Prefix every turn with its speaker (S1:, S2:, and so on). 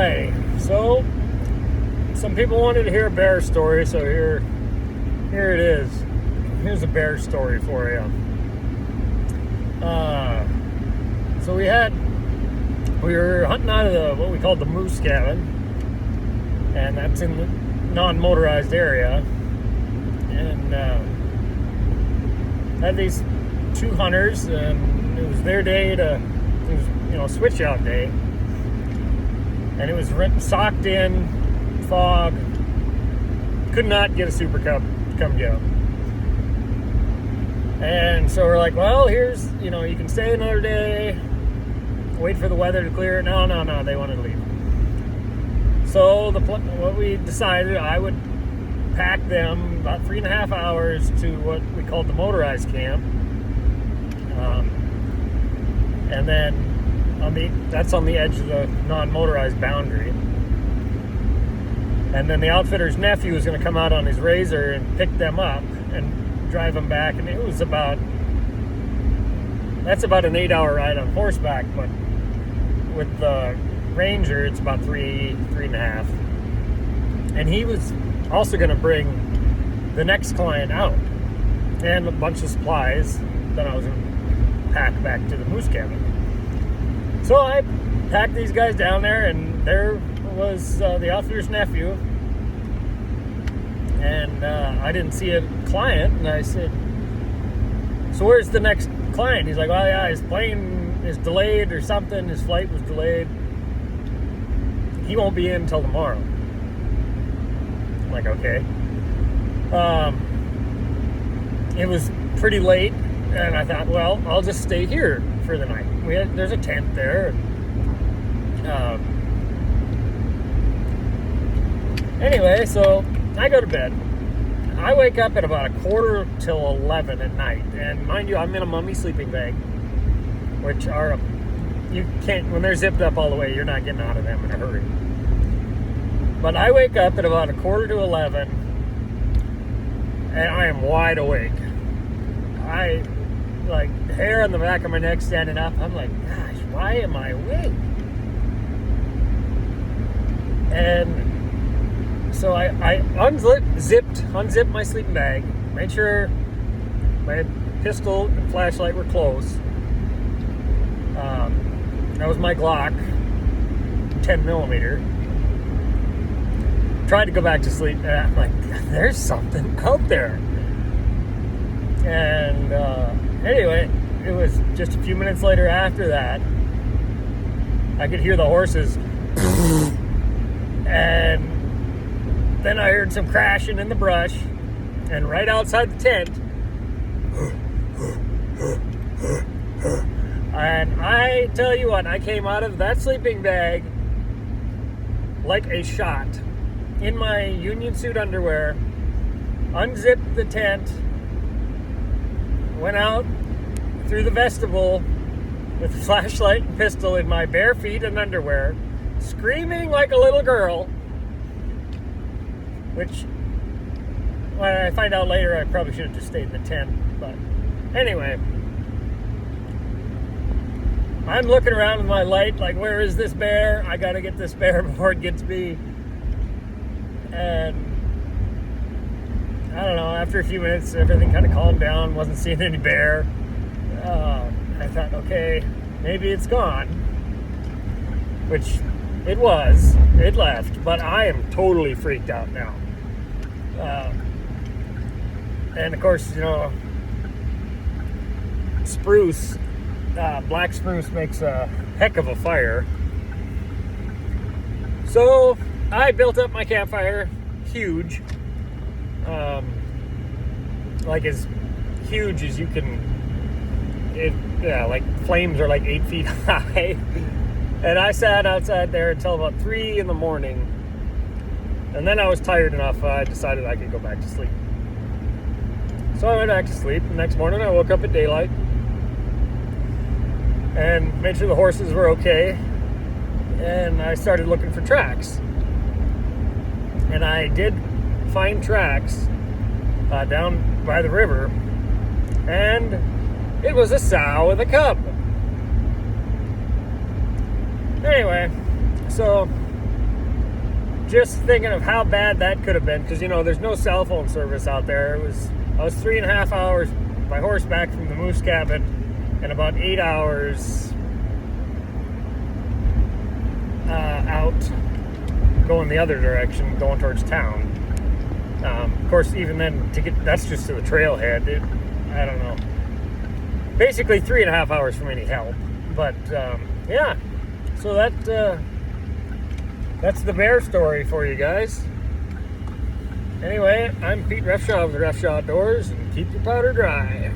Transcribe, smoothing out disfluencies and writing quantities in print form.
S1: Okay, so some people wanted to hear a bear story, so here it is. Here's a bear story for you. So we were hunting out of what we called the moose cabin, and that's in the non-motorized area, and had these two hunters, and it was their day switch out day, and it was socked in fog. Could not get a Super Cub to come get them. And so we're like, well, here's, you can stay another day, wait for the weather to clear. No, they wanted to leave. So what we decided, I would pack them about 3.5 hours to what we called the motorized camp. And then that's on the edge of the non-motorized boundary. And then the outfitter's nephew was going to come out on his Razor and pick them up and drive them back. And it was that's about an 8-hour ride on horseback, but with the Ranger, it's about 3.5. And he was also going to bring the next client out and a bunch of supplies that I was going to pack back to the moose cabin. So I packed these guys down there, and there was the outfitter's nephew, and I didn't see a client, and I said, so where's the next client? He's like, well, yeah, his plane is delayed or something, his flight was delayed, he won't be in until tomorrow. I'm like, okay. It was pretty late, and I thought, well, I'll just stay here for the night. There's a tent there. Anyway, so I go to bed. I wake up at about 11:45 at night, and mind you, I'm in a mummy sleeping bag, which you can't, when they're zipped up all the way, you're not getting out of them in a hurry. But I wake up at about 11:45, and I am wide awake. I like hair on the back of my neck standing up. I'm like, gosh, why am I awake? And so I unzipped my sleeping bag, made sure my pistol and flashlight were close. That was my Glock 10mm. Tried to go back to sleep, and I'm like, there's something out there. And anyway, it was just a few minutes later after that, I could hear the horses, and then I heard some crashing in the brush, and right outside the tent, and I tell you what, I came out of that sleeping bag like a shot, in my union suit underwear, unzipped the tent, went out through the vestibule with a flashlight and pistol in my bare feet and underwear, screaming like a little girl, which, when I find out later, I probably should have just stayed in the tent. But anyway, I'm looking around with my light like, where is this bear? I gotta get this bear before it gets me. And I don't know, after a few minutes, everything kind of calmed down, wasn't seeing any bear. I thought, okay, maybe it's gone, which it was. It left, but I am totally freaked out now. And of course, spruce, black spruce makes a heck of a fire. So I built up my campfire, huge, like as huge as you can. Like flames are like 8 feet high. And I sat outside there until about 3 a.m. And then I was tired enough, I decided I could go back to sleep. So I went back to sleep. The next morning I woke up at daylight and made sure the horses were okay. And I started looking for tracks. And I did find tracks down by the river. And it was a sow with a cub. Anyway, so just thinking of how bad that could have been, because there's no cell phone service out there. I was 3.5 hours by horseback from the moose cabin, and about 8 hours out going the other direction, going towards town. Of course, even then, that's just to the trailhead. I don't know. Basically, 3.5 hours from any help. But yeah, so that's the bear story for you guys. Anyway, I'm Pete Refshaw of the Refshaw Outdoors, and keep your powder dry.